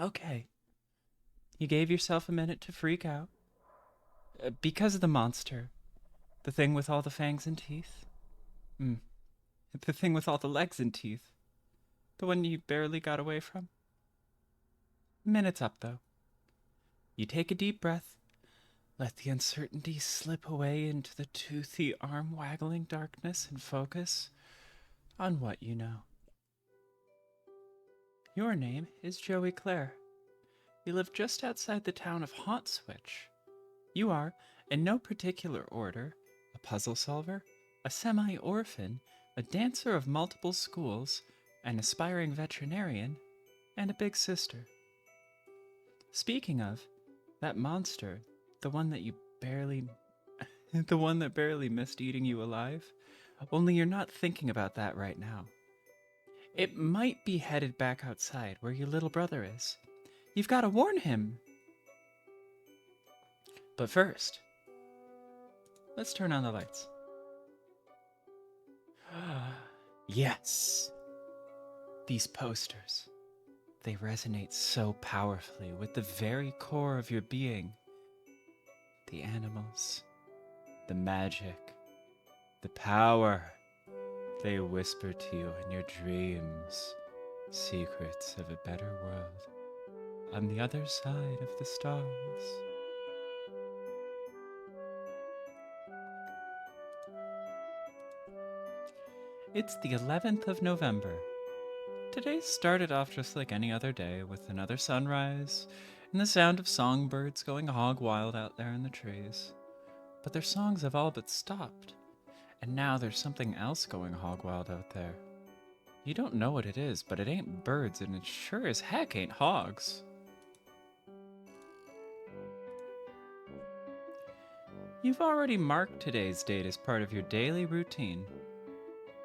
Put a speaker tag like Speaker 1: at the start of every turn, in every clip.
Speaker 1: Okay. You gave yourself a minute to freak out. Because of the monster. The thing with all the fangs and teeth. Mm. The thing with all the legs and teeth. The one you barely got away from. Minute's up, though. You take a deep breath. Let the uncertainty slip away into the toothy, arm-waggling darkness and focus on what you know. Your name is Joey Clare. You live just outside the town of Hauntswitch. You are, in no particular order, a puzzle solver, a semi-orphan, a dancer of multiple schools, an aspiring veterinarian, and a big sister. Speaking of, that monster, the one that you barely the one that barely missed eating you alive, only you're not thinking about that right now. It might be headed back outside where your little brother is. You've got to warn him. But first, let's turn on the lights. Yes! These posters. They resonate so powerfully with the very core of your being. The animals, the magic, the power. They whisper to you in your dreams secrets of a better world on the other side of the stars. It's the 11th of November. Today started off just like any other day with another sunrise and the sound of songbirds going hog wild out there in the trees. But their songs have all but stopped, and now there's something else going hog wild out there. You don't know what it is, but it ain't birds, and it sure as heck ain't hogs. You've already marked today's date as part of your daily routine.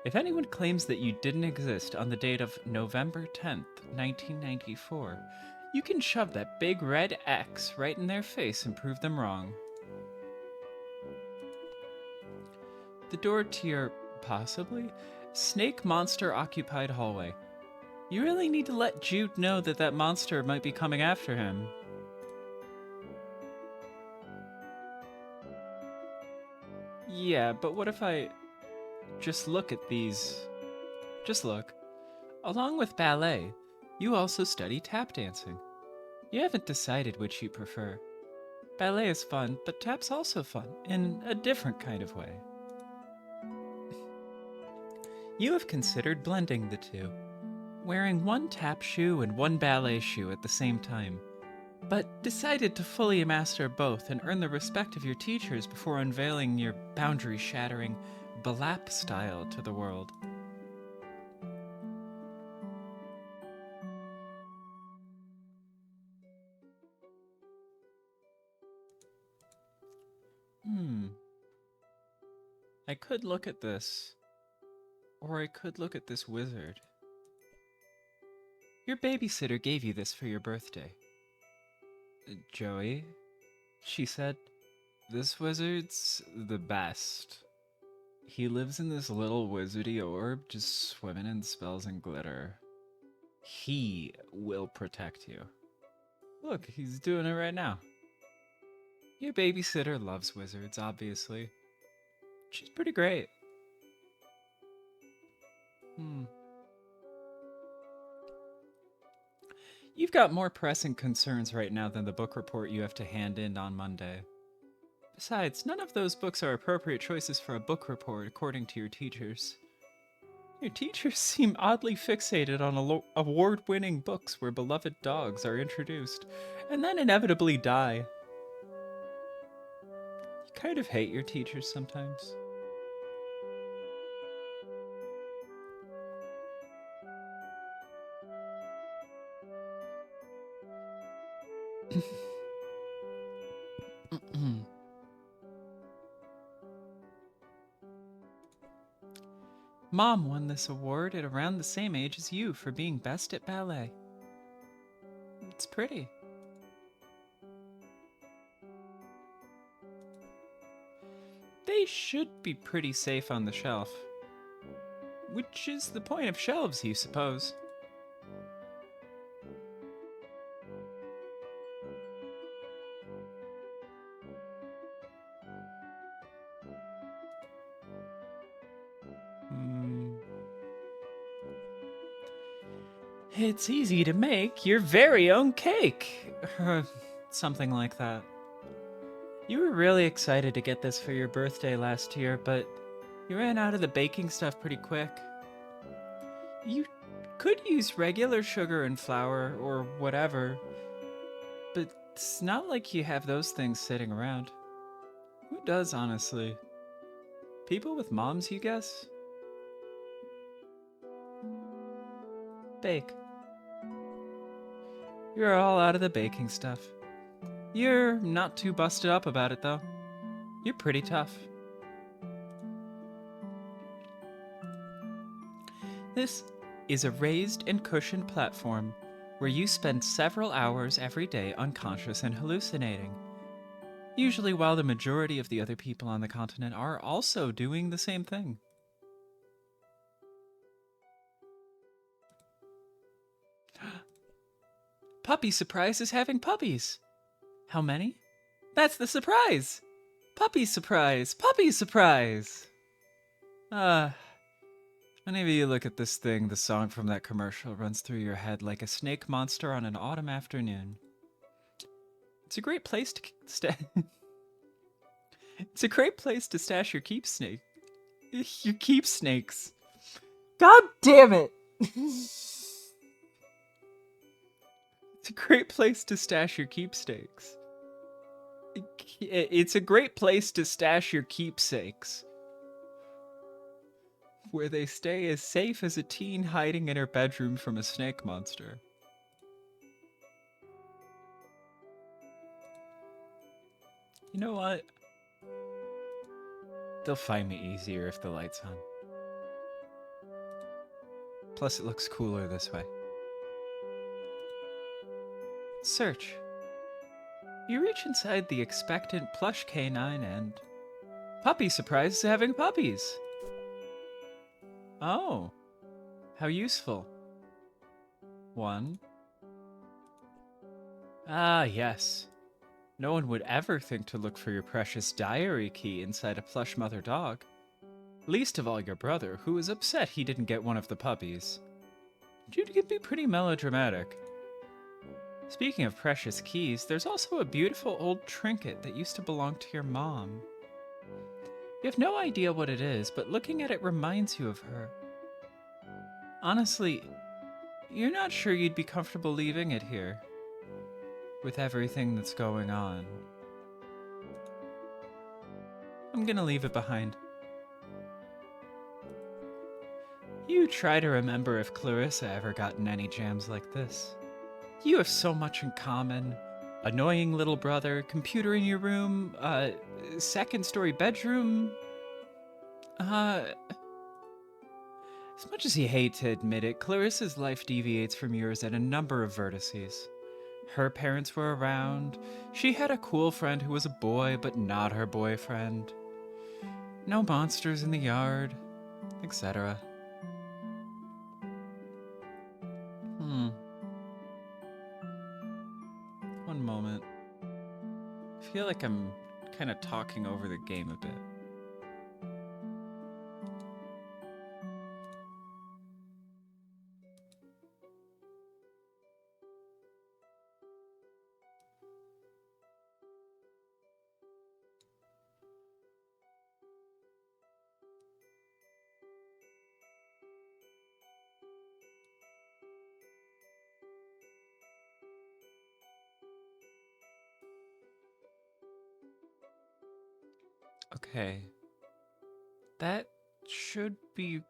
Speaker 1: If anyone claims that you didn't exist on the date of November 10th, 1994, you can shove that big red X right in their face and prove them wrong. The door to your, possibly, snake monster occupied hallway. You really need to let Jude know that that monster might be coming after him. Yeah, but what if I just look at these? Just look. Along with ballet, you also study tap dancing. You haven't decided which you prefer. Ballet is fun, but tap's also fun, in a different kind of way. You have considered blending the two, wearing one tap shoe and one ballet shoe at the same time, but decided to fully master both and earn the respect of your teachers before unveiling your boundary-shattering balap style to the world. I could look at this, or I could look at this wizard. Your babysitter gave you this for your birthday. Joey, she said, this wizard's the best. He lives in this little wizardy orb just swimming in spells and glitter. He will protect you. Look, he's doing it right now. Your babysitter loves wizards, obviously. She's pretty great. You've got more pressing concerns right now than the book report you have to hand in on Monday. Besides, none of those books are appropriate choices for a book report, according to your teachers. Your teachers seem oddly fixated on award-winning books where beloved dogs are introduced, and then inevitably die. You kind of hate your teachers sometimes. Mom won this award at around the same age as you for being best at ballet. It's pretty. They should be pretty safe on the shelf. Which is the point of shelves, you suppose. It's easy to make your very own cake. Something like that. You were really excited to get this for your birthday last year, but you ran out of the baking stuff pretty quick. You could use regular sugar and flour or whatever, but it's not like you have those things sitting around. Who does, honestly? People with moms, you guess? Bake. You're all out of the baking stuff. You're not too busted up about it, though. You're pretty tough. This is a raised and cushioned platform where you spend several hours every day unconscious and hallucinating. Usually while the majority of the other people on the continent are also doing the same thing. Puppy Surprise is having puppies. How many? That's the surprise! Puppy Surprise! Puppy Surprise! Whenever you look at this thing, the song from that commercial runs through your head like a snake monster on an autumn afternoon. It's a great place to It's a great place to stash your keep snake. Your keep snakes.
Speaker 2: God damn it!
Speaker 1: It's a great place to stash your keepsakes. It's a great place to stash your keepsakes. Where they stay as safe as a teen hiding in her bedroom from a snake monster. You know what? They'll find me easier if the light's on. Plus, it looks cooler this way. Search. You reach inside the expectant plush canine and... Puppy Surprise is having puppies! Oh. How useful. 1. Ah, yes. No one would ever think to look for your precious diary key inside a plush mother dog. Least of all your brother, who is upset he didn't get one of the puppies. Jude can be pretty melodramatic. Speaking of precious keys, there's also a beautiful old trinket that used to belong to your mom. You have no idea what it is, but looking at it reminds you of her. Honestly, you're not sure you'd be comfortable leaving it here. With everything that's going on. I'm gonna leave it behind. You try to remember if Clarissa ever got in any jams like this. You have so much in common. Annoying little brother, computer in your room, second-story bedroom. As much as you hate to admit it, Clarissa's life deviates from yours at a number of vertices. Her parents were around. She had a cool friend who was a boy, but not her boyfriend. No monsters in the yard, etc. One moment. I feel like I'm kind of talking over the game a bit. Okay. That should be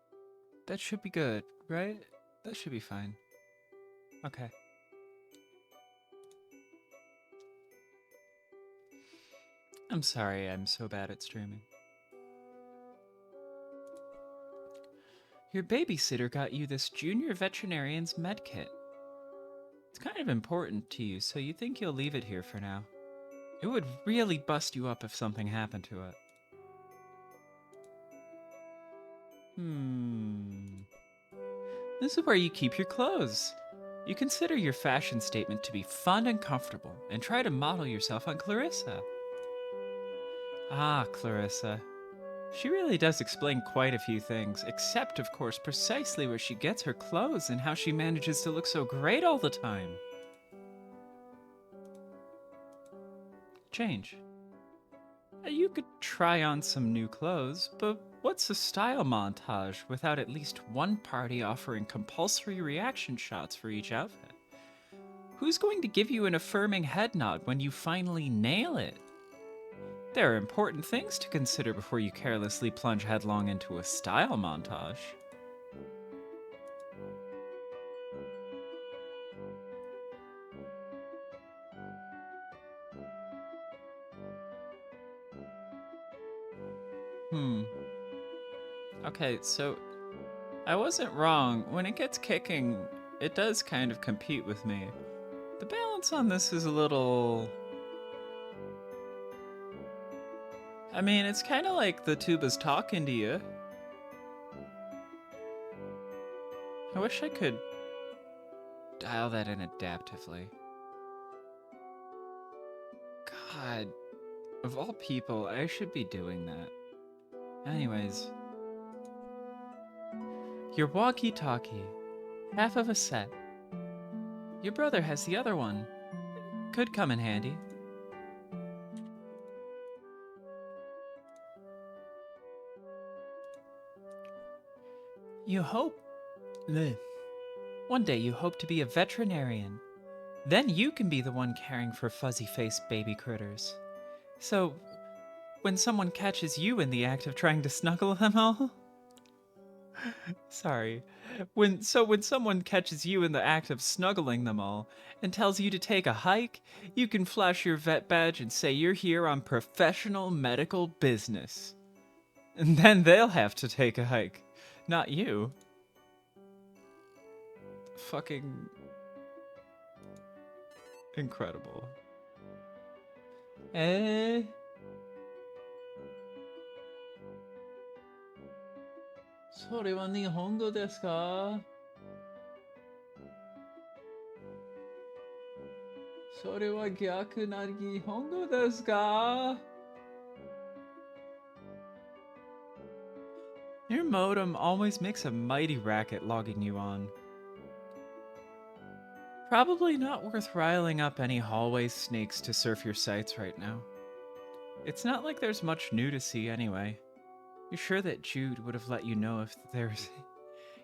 Speaker 1: good, right? That should be fine. Okay. I'm sorry I'm so bad at streaming. Your babysitter got you this junior veterinarian's med kit. It's kind of important to you, so you think you'll leave it here for now. It would really bust you up if something happened to it. This is where you keep your clothes. You consider your fashion statement to be fun and comfortable, and try to model yourself on Clarissa. Ah, Clarissa. She really does explain quite a few things, except, of course, precisely where she gets her clothes and how she manages to look so great all the time. Change. You could try on some new clothes, but what's a style montage without at least one party offering compulsory reaction shots for each outfit? Who's going to give you an affirming head nod when you finally nail it? There are important things to consider before you carelessly plunge headlong into a style montage. Okay, so I wasn't wrong. When it gets kicking, it does kind of compete with me. The balance on this is a little... I mean, it's kind of like the tuba's talking to you. I wish I could dial that in adaptively. God, of all people, I should be doing that. Anyways. Your walkie-talkie. Half of a set. Your brother has the other one. Could come in handy. You hope... Bleh. One day you hope to be a veterinarian. Then you can be the one caring for fuzzy-faced baby critters. So, when someone catches you in the act of trying to snuggle them all... Sorry. When someone catches you in the act of snuggling them all and tells you to take a hike, you can flash your vet badge and say you're here on professional medical business. And then they'll have to take a hike, not you. Fucking incredible. Eh? それは日本語ですか? それは逆な日本語ですか? Your modem always makes a mighty racket logging you on. Probably not worth riling up any hallway snakes to surf your sites right now. It's not like there's much new to see anyway. You're sure that Jude would have let you know if there's...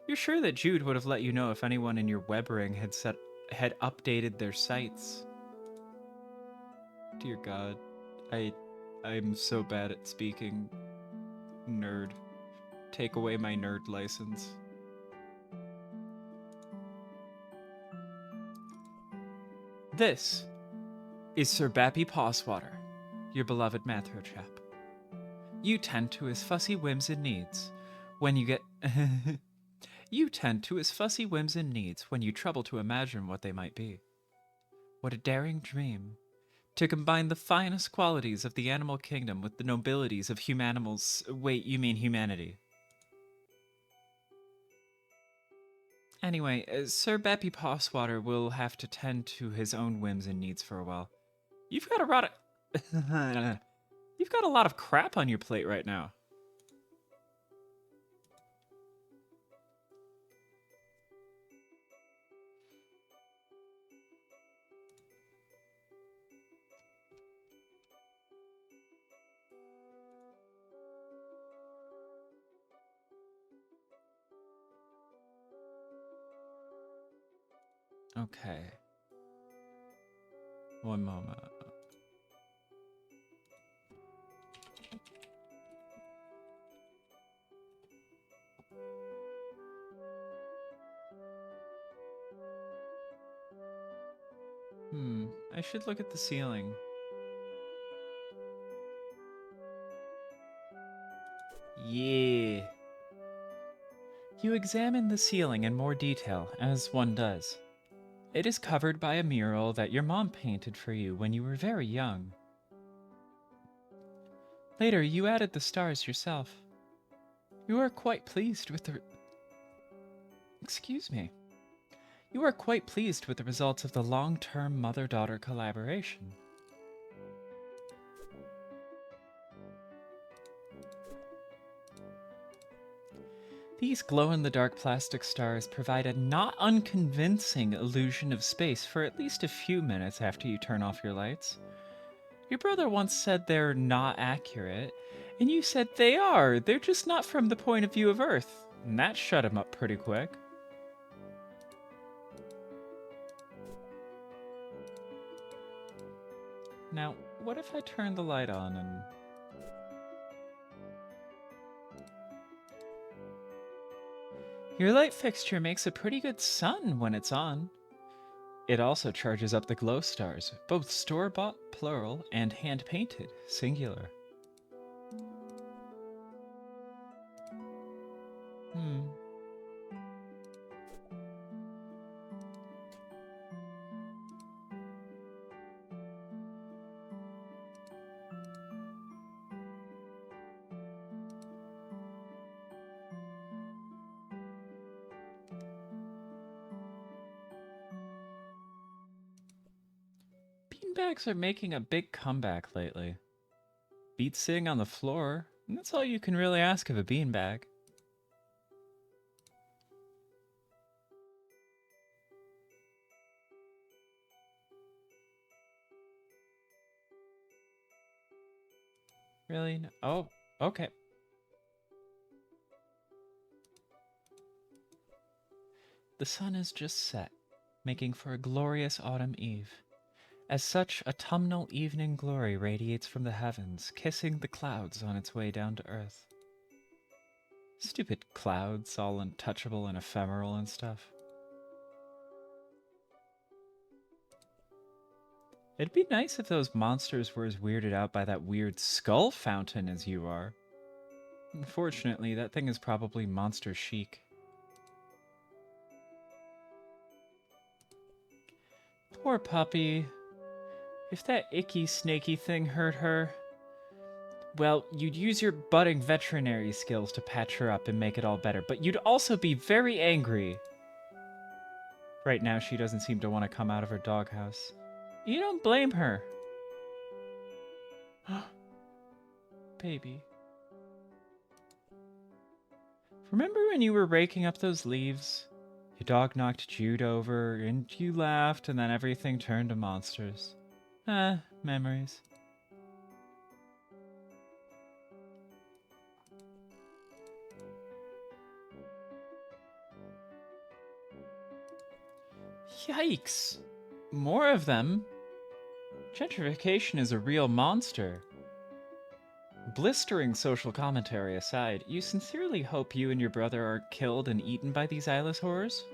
Speaker 1: You're sure that Jude would have let you know if anyone in your web ring had updated their sites. Dear God, I'm so bad at speaking. Nerd. Take away my nerd license. This is Sir Bappy Pawswater, your beloved Mathro chap. You tend to his fussy whims and needs when you get... You tend to his fussy whims and needs when you trouble to imagine what they might be. What a daring dream, to combine the finest qualities of the animal kingdom with the nobilities of humanimals... Wait, you mean humanity. Anyway, Sir Bappy Pawswater will have to tend to his own whims and needs for a while. You've got a lot of... You've got a lot of crap on your plate right now. Okay. One moment. I should look at the ceiling. Yeah. You examine the ceiling in more detail, as one does. It is covered by a mural that your mom painted for you when you were very young. Later, you added the stars yourself. You are quite pleased with the... Excuse me. You are quite pleased with the results of the long-term mother-daughter These glow-in-the-dark plastic stars provide a not unconvincing illusion of space for at least a few minutes after you turn off your lights. Your brother once said they're not accurate, and you said they are. They're just not from the point of view of Earth. And that shut him up pretty quick. Now, what if I turn the light on and... Your light fixture makes a pretty good sun when it's on. It also charges up the glow stars, both store-bought, plural, and hand-painted, singular. Beanbags are making a big comeback lately. Beats sitting on the floor, and that's all you can really ask of a beanbag. Really? Oh, okay. The sun is just set, making for a glorious autumn eve. As such, autumnal evening glory radiates from the heavens, kissing the clouds on its way down to earth. Stupid clouds, all untouchable and ephemeral and stuff. It'd be nice if those monsters were as weirded out by that weird skull fountain as you are. Unfortunately, that thing is probably monster chic. Poor puppy. If that icky, snaky thing hurt her, well, you'd use your budding veterinary skills to patch her up and make it all better, but you'd also be very angry. Right now, she doesn't seem to want to come out of her doghouse. You don't blame her. Baby. Remember when you were raking up those leaves? Your dog knocked Jude over, and you laughed, and then everything turned to monsters. Memories. Yikes! More of them? Gentrification is a real monster. Blistering social commentary aside, you sincerely hope you and your brother are killed and eaten by these eyeless horrors?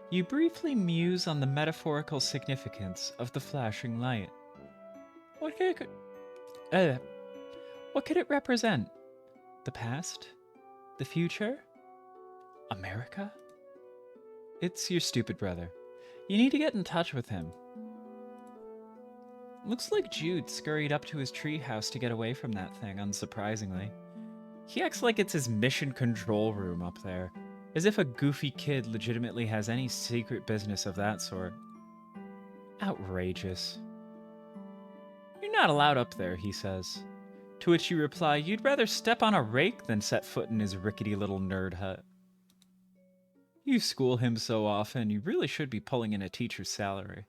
Speaker 1: You briefly muse on the metaphorical significance of the flashing light. What could it represent? The past? The future? America? It's your stupid brother. You need to get in touch with him. Looks like Jude scurried up to his treehouse to get away from that thing, unsurprisingly. He acts like it's his mission control room up there, as if a goofy kid legitimately has any secret business of that sort. Outrageous. You're not allowed up there, he says. To which you reply, you'd rather step on a rake than set foot in his rickety little nerd hut. You school him so often, you really should be pulling in a teacher's salary.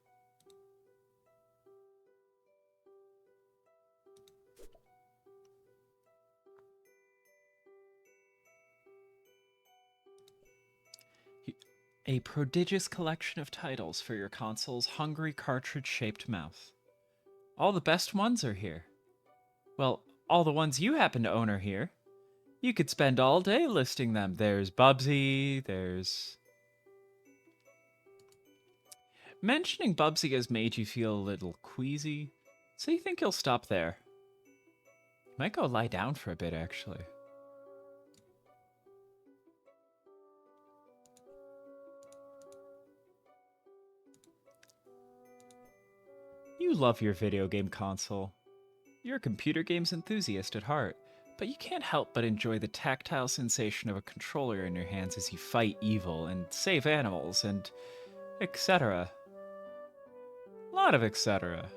Speaker 1: A prodigious collection of titles for your console's hungry cartridge-shaped mouth. All the best ones are here. Well, all the ones you happen to own are here. You could spend all day listing them. There's Bubsy, there's... Mentioning Bubsy has made you feel a little queasy, so you think you'll stop there. You might go lie down for a bit, actually. You love your video game console. You're a computer games enthusiast at heart, but you can't help but enjoy the tactile sensation of a controller in your hands as you fight evil and save animals and etc. A lot of etc.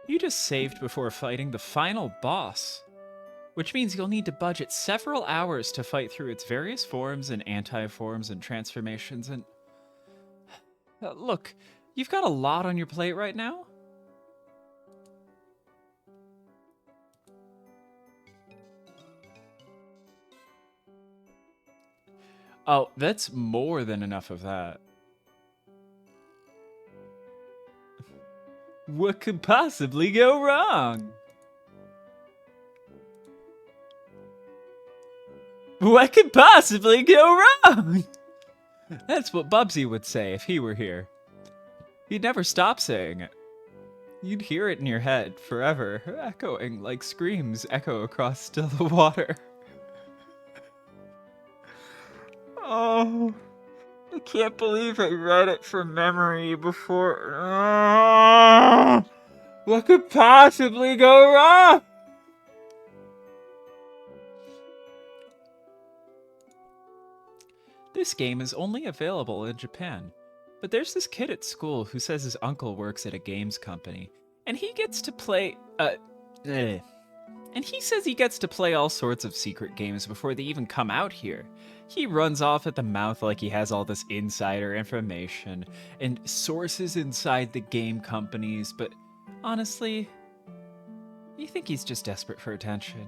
Speaker 1: You just saved before fighting the final boss, which means you'll need to budget several hours to fight through its various forms and anti-forms and transformations and... look, you've got a lot on your plate right now. Oh, that's more than enough of that. What could possibly go wrong? What could possibly go wrong? That's what Bubsy would say if he were here. He'd never stop saying it. You'd hear it in your head forever, echoing like screams echo across still water. Oh, I can't believe I read it from memory before. What could possibly go wrong? This game is only available in Japan, but there's this kid at school who says his uncle works at a games company, and he gets to play. And he says he gets to play all sorts of secret games before they even come out here. He runs off at the mouth like he has all this insider information and sources inside the game companies, but honestly, you think he's just desperate for attention.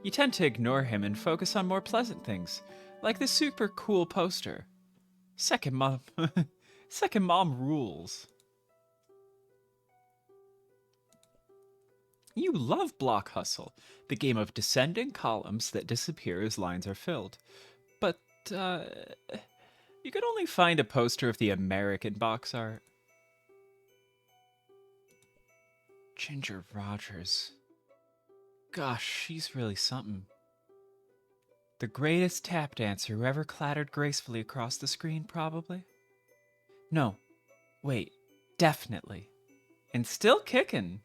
Speaker 1: You tend to ignore him and focus on more pleasant things, like the super cool poster. Second mom. Second mom rules. You love Block Hustle, the game of descending columns that disappear as lines are filled. But, you could only find a poster of the American box art. Ginger Rogers. Gosh, she's really something. The greatest tap dancer who ever clattered gracefully across the screen, probably? No, wait, definitely. And still kicking.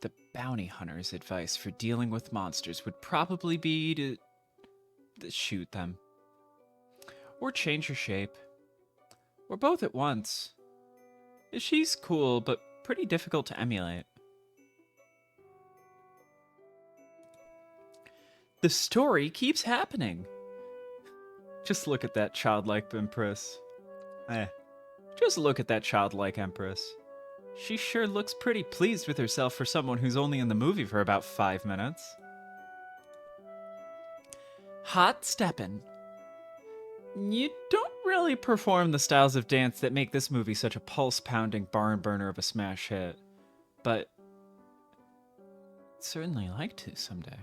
Speaker 1: The bounty hunter's advice for dealing with monsters would probably be to shoot them. Or change her shape. Or both at once. She's cool, but pretty difficult to emulate. The story keeps happening. Just look at that childlike empress. Just look at that childlike empress. She sure looks pretty pleased with herself for someone who's only in the movie for about 5 minutes. Hot steppin'. You don't really perform the styles of dance that make this movie such a pulse-pounding barn burner of a smash hit, but I'd certainly like to someday.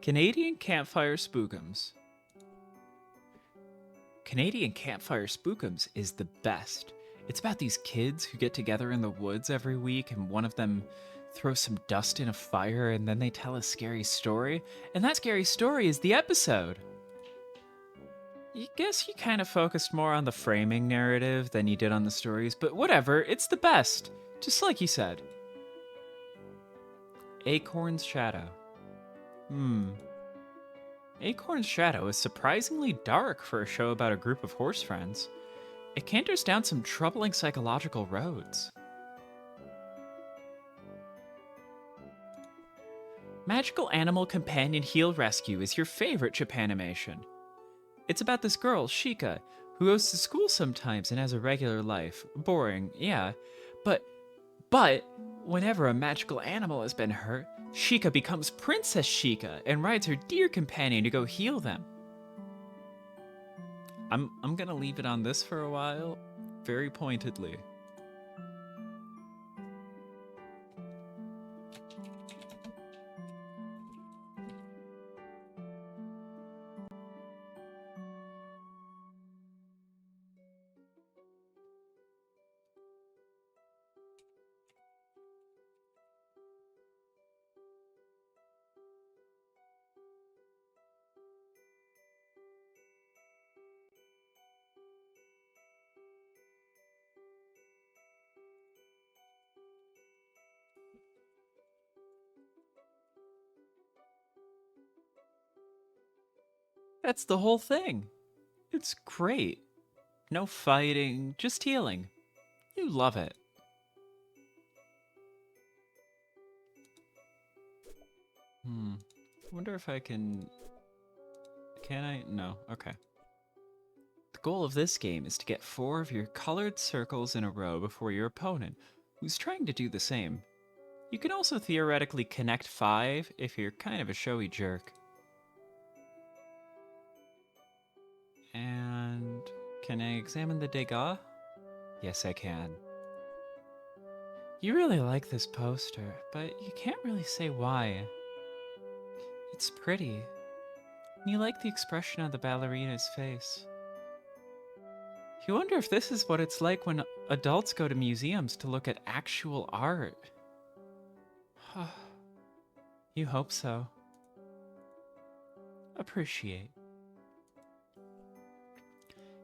Speaker 1: Canadian Campfire Spookums. Canadian Campfire Spookums is the best. It's about these kids who get together in the woods every week and one of them throws some dust in a fire and then they tell a scary story. And that scary story is the episode. I guess you kind of focused more on the framing narrative than you did on the stories, but whatever, it's the best. Just like you said. Acorn's Shadow. Acorn's Shadow is surprisingly dark for a show about a group of horse friends. It canters down some troubling psychological roads. Magical Animal Companion Heal Rescue is your favorite Japanimation. It's about this girl, Shika, who goes to school sometimes and has a regular life. Boring, yeah. But whenever a magical animal has been hurt, Shika becomes Princess Shika and rides her dear companion to go heal them. I'm gonna leave it on this for a while, very pointedly. That's the whole thing. It's great. No fighting, just healing. You love it. Wonder if I can... Can I? No. Okay. The goal of this game is to get 4 of your colored circles in a row before your opponent, who's trying to do the same. You can also theoretically connect 5 if you're kind of a showy jerk. And can I examine the dégâts? Yes, I can. You really like this poster, but you can't really say why. It's pretty. And you like the expression on the ballerina's face. You wonder if this is what it's like when adults go to museums to look at actual art. You hope so. Appreciate.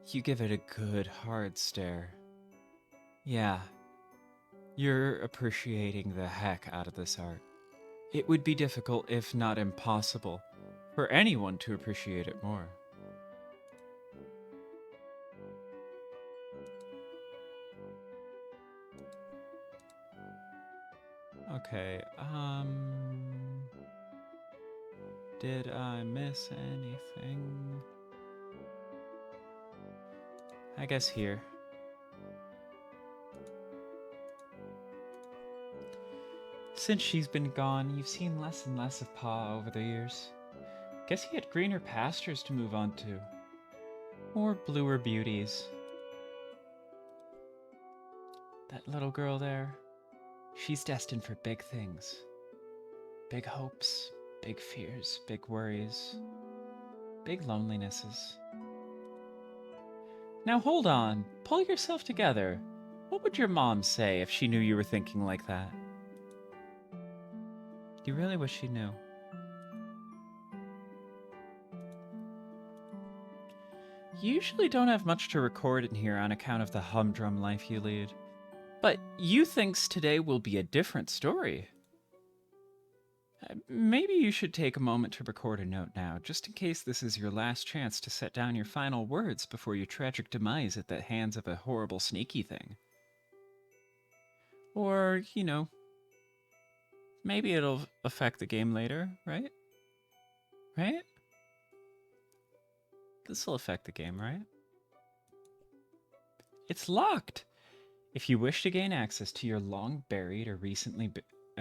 Speaker 1: You give it a good hard stare. Yeah, you're appreciating the heck out of this art. It would be difficult, if not impossible, for anyone to appreciate it more. Okay, did I miss anything? I guess here. Since she's been gone, you've seen less and less of Pa over the years. Guess he had greener pastures to move on to. Or bluer beauties. That little girl there, she's destined for big things. Big hopes, big fears, big worries, big lonelinesses. Now hold on, pull yourself together. What would your mom say if she knew you were thinking like that? Do you really wish she knew? You usually don't have much to record in here on account of the humdrum life you lead. But you thinks today will be a different story. Maybe you should take a moment to record a note now, just in case this is your last chance to set down your final words before your tragic demise at the hands of a horrible sneaky thing. Or, you know, maybe it'll affect the game later, right? Right? This will affect the game, right? It's locked! If you wish to gain access to your long buried or recently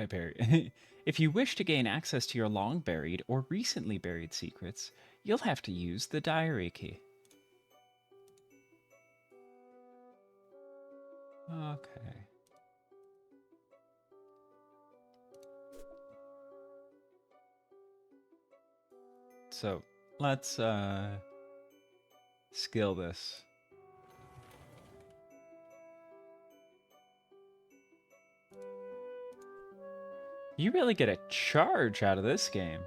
Speaker 1: buried... If you wish to gain access to your long buried or recently buried secrets, you'll have to use the diary key. Okay. So, let's, skill this. You really get a charge out of this game.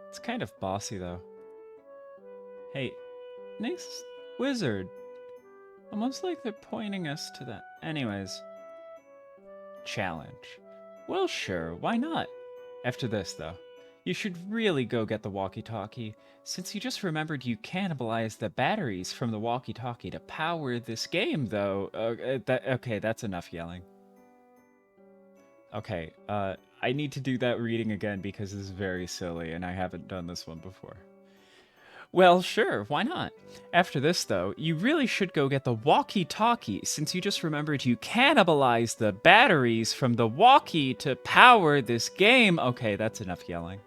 Speaker 1: It's kind of bossy, though. Hey, nice wizard. Almost like they're pointing us to that. Anyways. Challenge. Well, sure, why not? After this, though, you should really go get the walkie-talkie, since you just remembered you cannibalized the batteries from the walkie-talkie to power this game, though. Okay, that's enough yelling. Okay, I need to do that reading again because it's very silly and I haven't done this one before. Well, sure, why not? After this, though, you really should go get the walkie-talkie, since you just remembered you cannibalized the batteries from the walkie to power this game. Okay, that's enough yelling.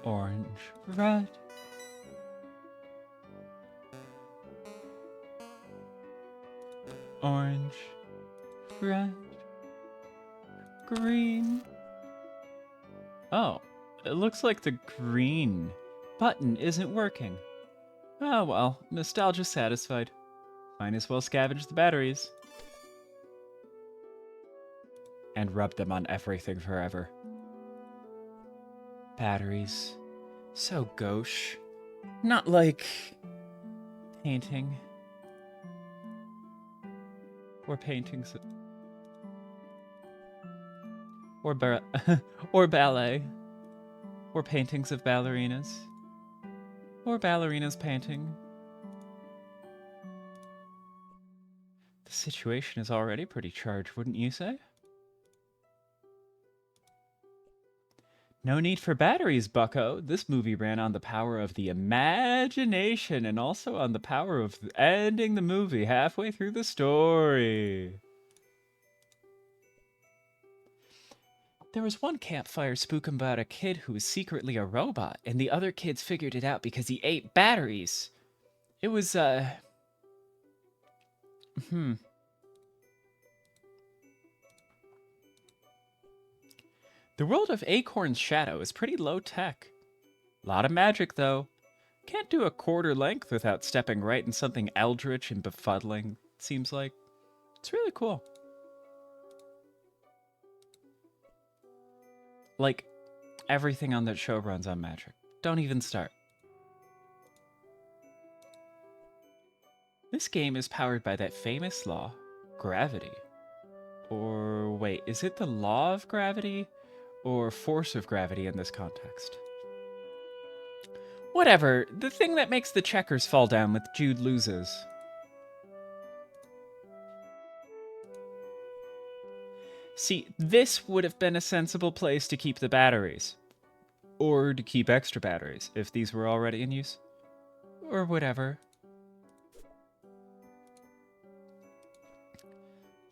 Speaker 1: Orange, red. Orange, red, green. Oh, it looks like the green button isn't working. Oh well, nostalgia satisfied. Might as well scavenge the batteries. And rub them on everything forever. Batteries. So gauche. Not like... painting. Or paintings. Or or ballet. Or paintings of ballerinas. Or ballerinas painting. The situation is already pretty charged, wouldn't you say? No need for batteries, bucko. This movie ran on the power of the imagination and also on the power of ending the movie halfway through the story. There was one campfire spooking about a kid who was secretly a robot, and the other kids figured it out because he ate batteries. It was, The world of Acorn's Shadow is pretty low tech. Lot of magic, though. Can't do a quarter length without stepping right in something eldritch and befuddling, it seems like. It's really cool. Like, everything on that show runs on magic. Don't even start. This game is powered by that famous law, gravity. Or wait, is it the law of gravity or force of gravity in this context? Whatever, the thing that makes the checkers fall down when Jude loses. See, this would have been a sensible place to keep the batteries. Or to keep extra batteries, if these were already in use. Or whatever.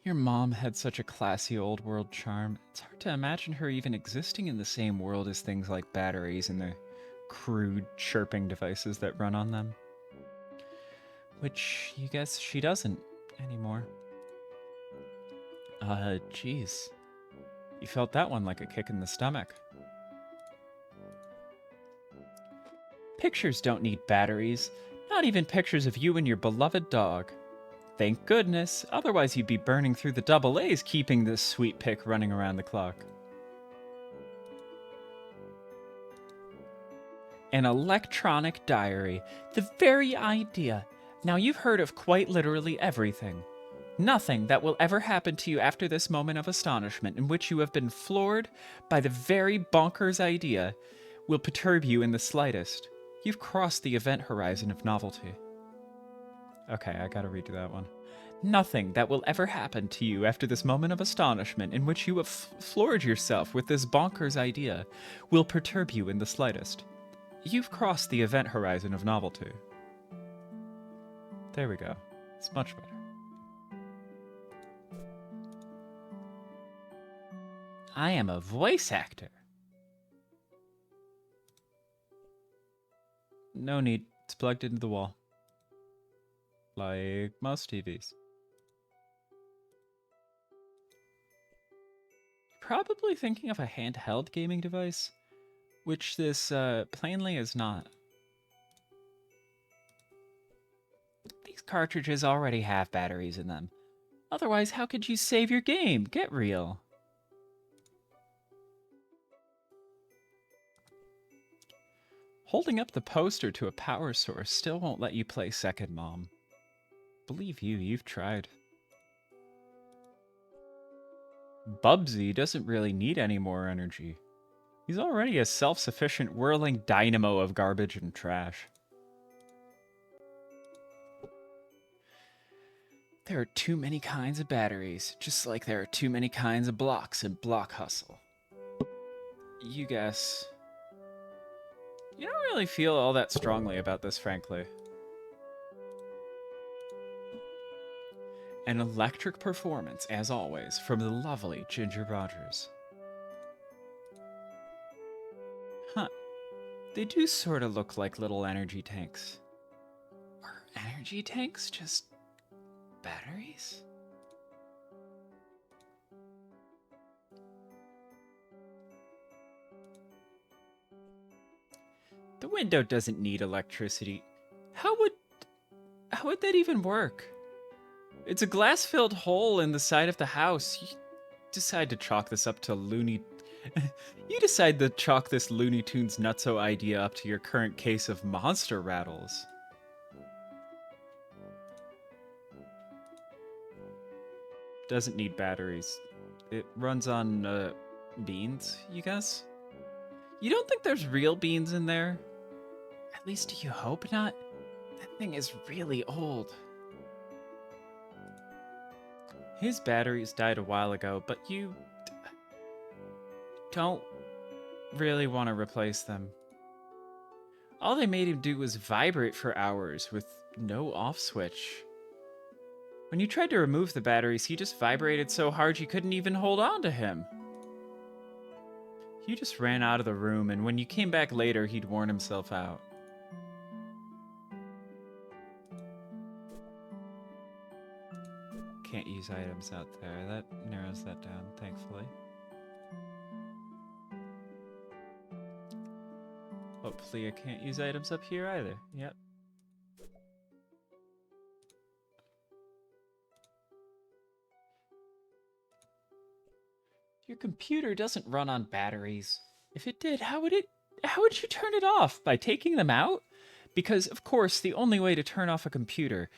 Speaker 1: Your mom had such a classy old world charm. It's hard to imagine her even existing in the same world as things like batteries and the crude chirping devices that run on them. Which, you guess she doesn't anymore. Geez. You felt that one like a kick in the stomach. Pictures don't need batteries. Not even pictures of you and your beloved dog. Thank goodness, otherwise you'd be burning through the double A's keeping this sweet pic running around the clock. An electronic diary. The very idea. Now you've heard of quite literally everything. Nothing that will ever happen to you after this moment of astonishment in which you have been floored by the very bonkers idea will perturb you in the slightest. You've crossed the event horizon of novelty. Okay, I gotta redo that one. Nothing that will ever happen to you after this moment of astonishment in which you have floored yourself with this bonkers idea will perturb you in the slightest. You've crossed the event horizon of novelty. There we go. It's much better. I am a voice actor. No need. It's plugged into the wall. Like most TVs. Probably thinking of a handheld gaming device, which this plainly is not. These cartridges already have batteries in them. Otherwise, how could you save your game? Get real. Holding up the poster to a power source still won't let you play Second Mom. Believe you, you've tried. Bubsy doesn't really need any more energy. He's already a self-sufficient whirling dynamo of garbage and trash. There are too many kinds of batteries, just like there are too many kinds of blocks in Block Hustle. You guess. You don't really feel all that strongly about this, frankly. An electric performance, as always, from the lovely Ginger Rogers. Huh. They do sort of look like little energy tanks. Are energy tanks just batteries? The window doesn't need electricity. How would that even work? It's a glass-filled hole in the side of the house. You decide to chalk this up to You decide to chalk this Looney Tunes nutso idea up to your current case of monster rattles. doesn't need batteries. It runs on, beans, you guess? You don't think there's real beans in there? At least you hope not? That thing is really old. His batteries died a while ago, but you don't really want to replace them. All they made him do was vibrate for hours with no off switch. When you tried to remove the batteries, he just vibrated so hard you couldn't even hold on to him. You just ran out of the room, and when you came back later, he'd worn himself out. Can't use items out there. That narrows that down, thankfully. Hopefully I can't use items up here either. Yep. Your computer doesn't run on batteries. If it did, how would you turn it off? By taking them out? Because, of course, the only way to turn off a computer,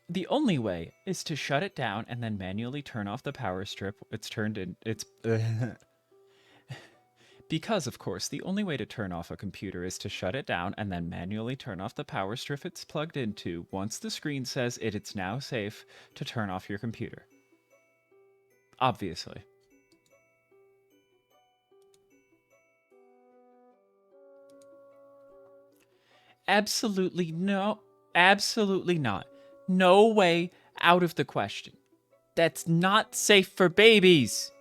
Speaker 1: the only way is to shut it down and then manually turn off the power strip Because, of course, the only way to turn off a computer is to shut it down and then manually turn off the power strip it's plugged into once the screen says it's now safe to turn off your computer. Obviously. Absolutely no. Absolutely not. No way out of the question. That's not safe for babies.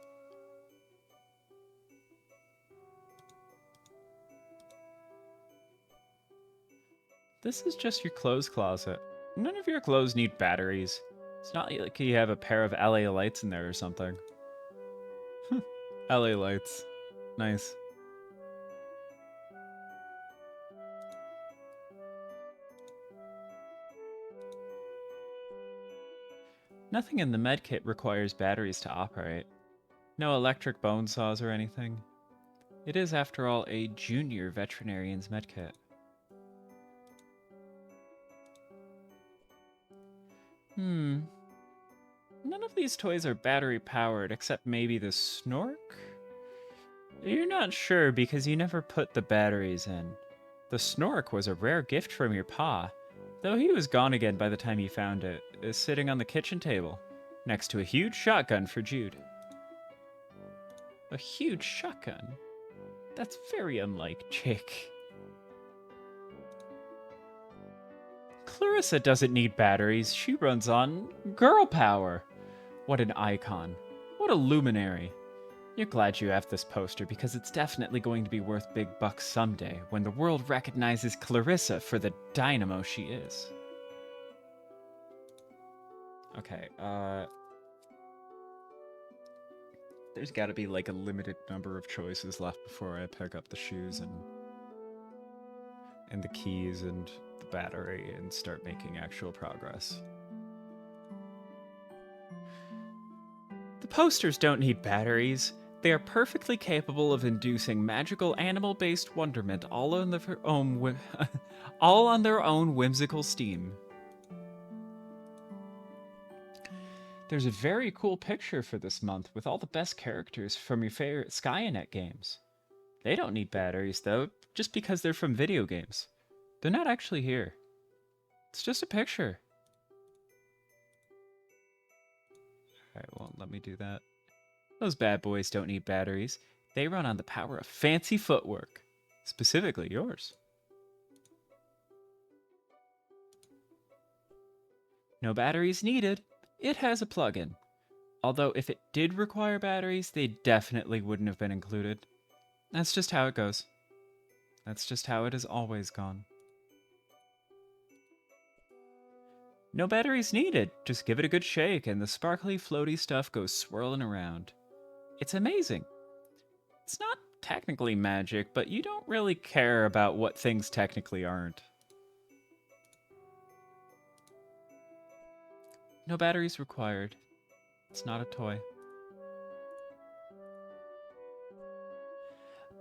Speaker 1: This is just your clothes closet. None of your clothes need batteries. It's not like you have a pair of LA lights in there or something. LA lights. Nice. Nothing in the medkit requires batteries to operate. No electric bone saws or anything. It is, after all, a junior veterinarian's medkit. None of these toys are battery powered, except maybe the Snork? You're not sure because you never put the batteries in. The Snork was a rare gift from your pa, though he was gone again by the time you found it, sitting on the kitchen table, next to a huge shotgun for Jude. A huge shotgun? That's very unlike Jake. Clarissa doesn't need batteries. She runs on girl power. What an icon. What a luminary. You're glad you have this poster because it's definitely going to be worth big bucks someday when the world recognizes Clarissa for the dynamo she is. Okay, there's gotta be like a limited number of choices left before I pick up the shoes and the keys and the battery and start making actual progress. The posters don't need batteries. They are perfectly capable of inducing magical animal-based wonderment all on their own all on their own whimsical steam. There's a very cool picture for this month with all the best characters from your favorite Skynet games. They don't need batteries though, just because they're from video games. They're not actually here. It's just a picture. Alright, well, let me do that. Those bad boys don't need batteries. They run on the power of fancy footwork. Specifically yours. No batteries needed. It has a plug-in. Although if it did require batteries, they definitely wouldn't have been included. That's just how it goes. That's just how it has always gone. No batteries needed. Just give it a good shake and the sparkly floaty stuff goes swirling around. It's amazing. It's not technically magic, but you don't really care about what things technically aren't. No batteries required. It's not a toy.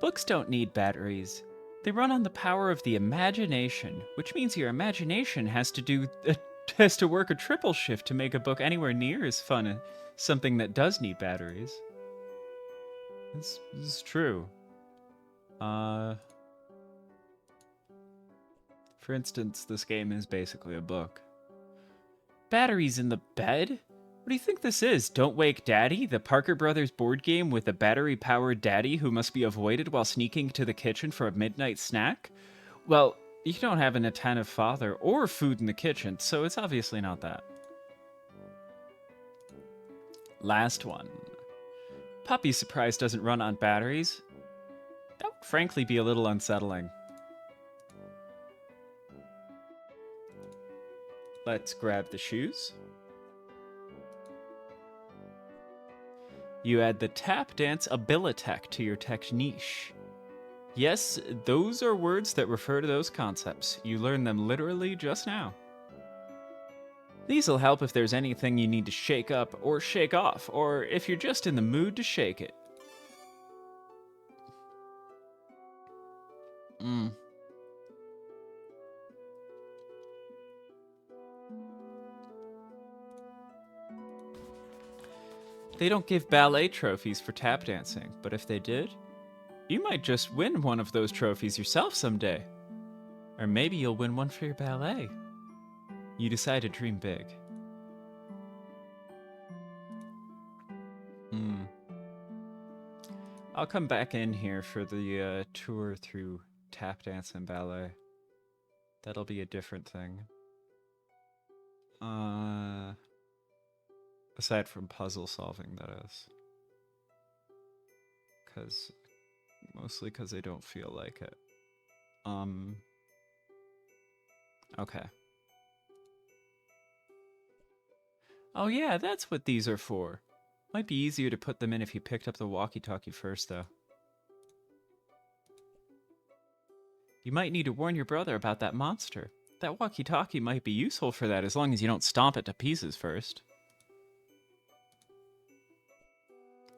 Speaker 1: Books don't need batteries. They run on the power of the imagination, which means your imagination has to do has to work a triple shift to make a book anywhere near as fun as something that does need batteries. This is true. For instance, this game is basically a book. Batteries in the bed? What do you think this is? Don't Wake Daddy? The Parker Brothers board game with a battery-powered daddy who must be avoided while sneaking to the kitchen for a midnight snack? Well, you don't have an attentive father or food in the kitchen, so it's obviously not that. Last one. Puppy Surprise doesn't run on batteries. That would frankly be a little unsettling. Let's grab the shoes. You add the tap dance abilitech to your tech niche. Yes, those are words that refer to those concepts. You learned them literally just now. These'll help if there's anything you need to shake up or shake off, or if you're just in the mood to shake it. They don't give ballet trophies for tap dancing, but if they did, you might just win one of those trophies yourself someday. Or maybe you'll win one for your ballet. You decide to dream big. I'll come back in here for the tour through tap dance and ballet. That'll be a different thing. Aside from puzzle solving, that is. Mostly because I don't feel like it. Okay. Oh yeah, that's what these are for. Might be easier to put them in if you picked up the walkie-talkie first, though. You might need to warn your brother about that monster. That walkie-talkie might be useful for that as long as you don't stomp it to pieces first.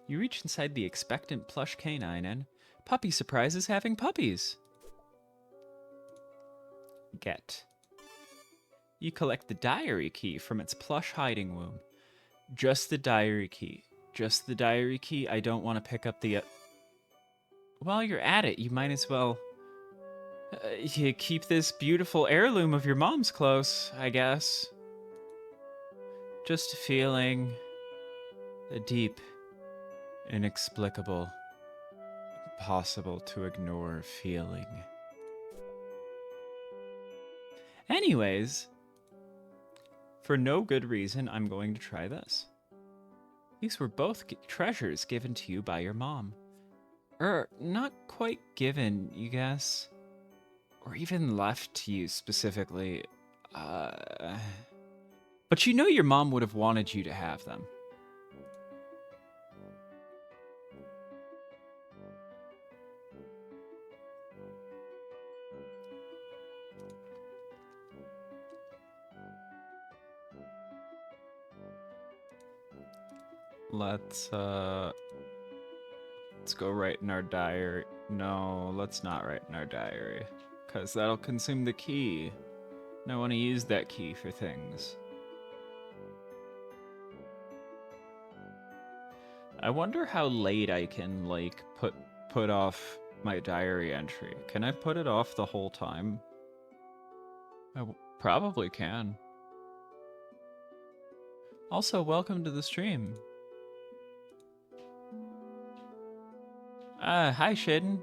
Speaker 1: You reach inside the expectant plush canine and Puppy Surprise is having puppies. Get. You collect the diary key from its plush hiding womb. Just the diary key. Just the diary key. I don't want to pick up the... While you're at it, you might as well... you keep this beautiful heirloom of your mom's close, I guess. Just a feeling... a deep, inexplicable, impossible to ignore feeling. Anyways, for no good reason, I'm going to try this. These were both treasures given to you by your mom. Not quite given, you guess. Or even left to you specifically. But you know your mom would have wanted you to have them. Let's go write in our diary. No, let's not write in our diary. Because that'll consume the key. And I want to use that key for things. I wonder how late I can, like, put off my diary entry. Can I put it off the whole time? I probably can. Also, welcome to the stream. Hi, Shaden.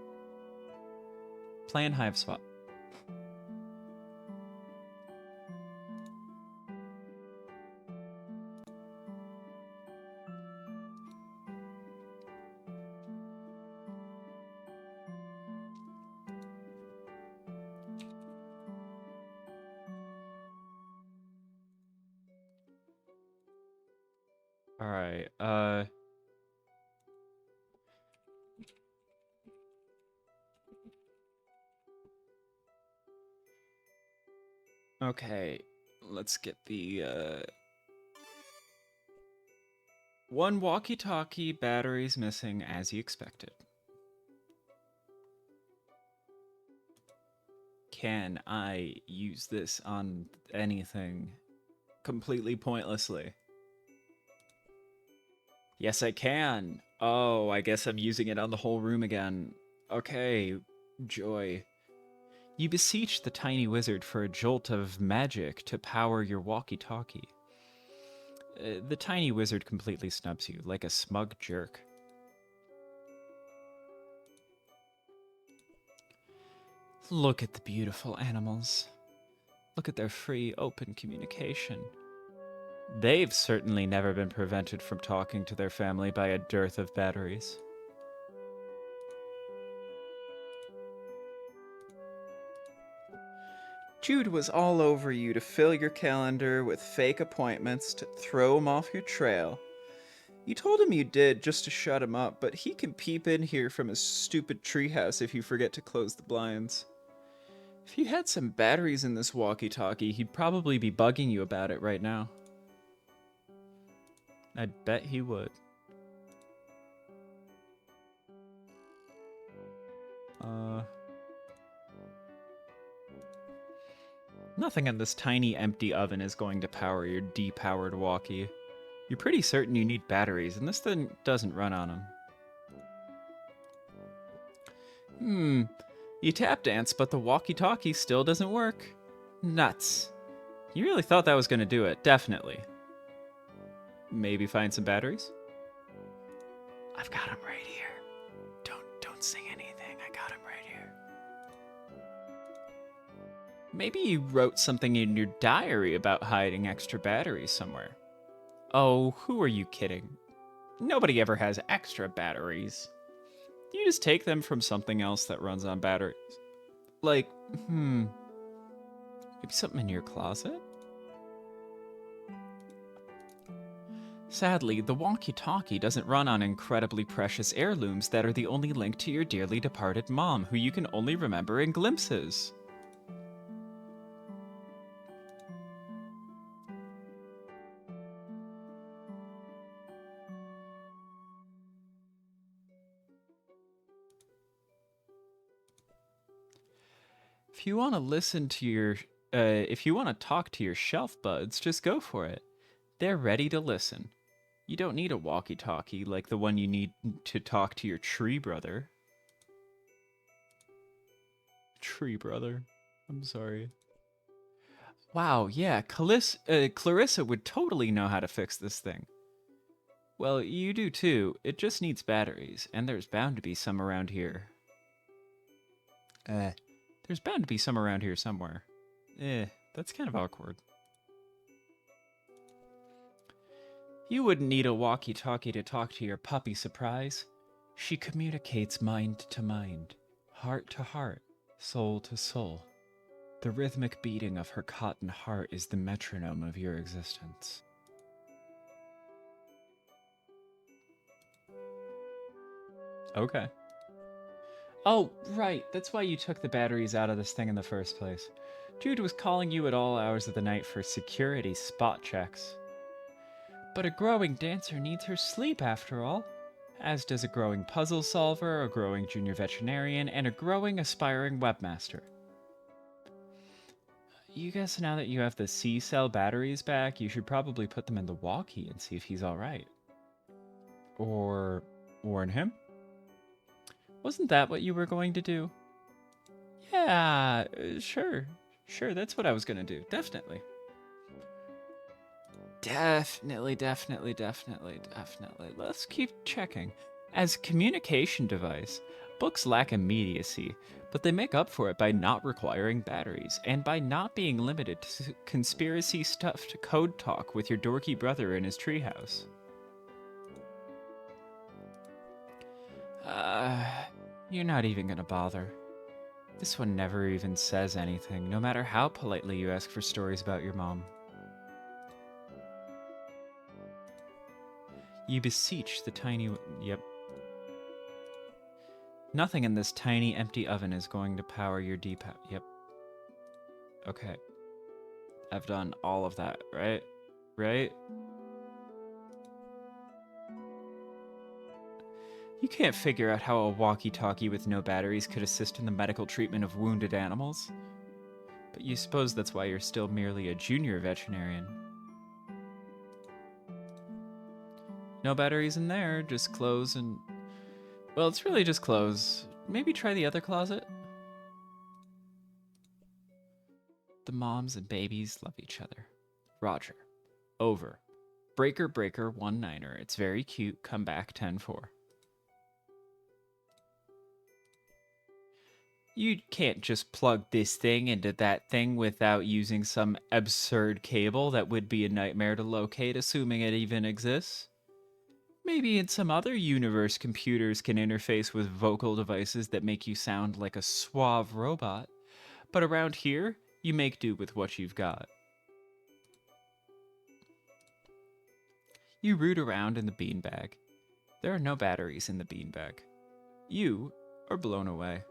Speaker 1: Playing Hiveswap. Alright, okay, let's get the, one walkie-talkie, batteries missing as you expected. Can I use this on anything completely pointlessly. Yes, I can. Oh, I guess I'm using it on the whole room again. Okay, joy. You beseech the tiny wizard for a jolt of magic to power your walkie-talkie. The tiny wizard completely snubs you, like a smug jerk. Look at the beautiful animals. Look at their free, open communication. They've certainly never been prevented from talking to their family by a dearth of batteries. Jude was all over you to fill your calendar with fake appointments to throw him off your trail. You told him you did just to shut him up, but he can peep in here from his stupid treehouse if you forget to close the blinds. If you had some batteries in this walkie-talkie, he'd probably be bugging you about it right now. I'd bet he would. Nothing in this tiny empty oven is going to power your depowered walkie. You're pretty certain you need batteries, and this thing doesn't run on them. You tap dance, but the walkie-talkie still doesn't work. Nuts. You really thought that was going to do it, definitely. Maybe find some batteries? I've got them right here. Don't sing anything, I got them right here. Maybe you wrote something in your diary about hiding extra batteries somewhere. Oh, who are you kidding? Nobody ever has extra batteries. You just take them from something else that runs on batteries. Like, maybe something in your closet? Sadly, the walkie-talkie doesn't run on incredibly precious heirlooms that are the only link to your dearly departed mom, who you can only remember in glimpses. If you want to listen to your, if you want to talk to your shelf buds, just go for it. They're ready to listen. You don't need a walkie-talkie like the one you need to talk to your tree brother. Tree brother. I'm sorry. Wow, yeah, Clarissa would totally know how to fix this thing. Well, you do too. It just needs batteries, and there's bound to be some around here. There's bound to be some around here somewhere. That's kind of awkward. You wouldn't need a walkie-talkie to talk to your puppy, Surprise. She communicates mind to mind, heart to heart, soul to soul. The rhythmic beating of her cotton heart is the metronome of your existence. Okay. Oh, right. That's why you took the batteries out of this thing in the first place. Jude was calling you at all hours of the night for security spot checks. But a growing dancer needs her sleep, after all. As does a growing puzzle solver, a growing junior veterinarian, and a growing aspiring webmaster. You guess now that you have the C-cell batteries back, you should probably put them in the walkie and see if he's alright. Or warn him? Wasn't that what you were going to do? Yeah, sure. Sure, that's what I was gonna do. Definitely. Definitely. Let's keep checking. As a communication device, books lack immediacy, but they make up for it by not requiring batteries, and by not being limited to conspiracy-stuffed code talk with your dorky brother in his treehouse. You're not even gonna bother. This one never even says anything, no matter how politely you ask for stories about your mom. You beseech the tiny... Yep. Nothing in this tiny, empty oven is going to power your depower. Yep. Okay. I've done all of that, right? Right? You can't figure out how a walkie-talkie with no batteries could assist in the medical treatment of wounded animals. But you suppose that's why you're still merely a junior veterinarian. No batteries in there, just clothes and... Well, it's really just clothes. Maybe try the other closet? The moms and babies love each other. Roger. Over. Breaker Breaker 1-9er. It's very cute. Come back 10-4. You can't just plug this thing into that thing without using some absurd cable that would be a nightmare to locate, assuming it even exists. Maybe in some other universe, computers can interface with vocal devices that make you sound like a suave robot. But around here, you make do with what you've got. You root around in the beanbag. There are no batteries in the beanbag. You are blown away.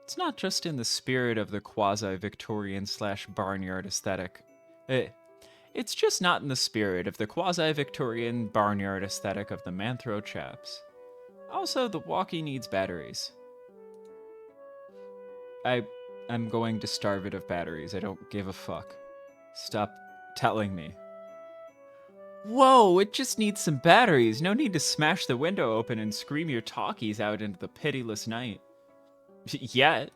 Speaker 1: It's not just in the spirit of the quasi-Victorian / barnyard aesthetic. It's just not in the spirit of the quasi-Victorian barnyard aesthetic of the Manthro chaps. Also, the walkie needs batteries. I'm going to starve it of batteries. I don't give a fuck. Stop telling me. Whoa, it just needs some batteries. No need to smash the window open and scream your talkies out into the pitiless night. Yet.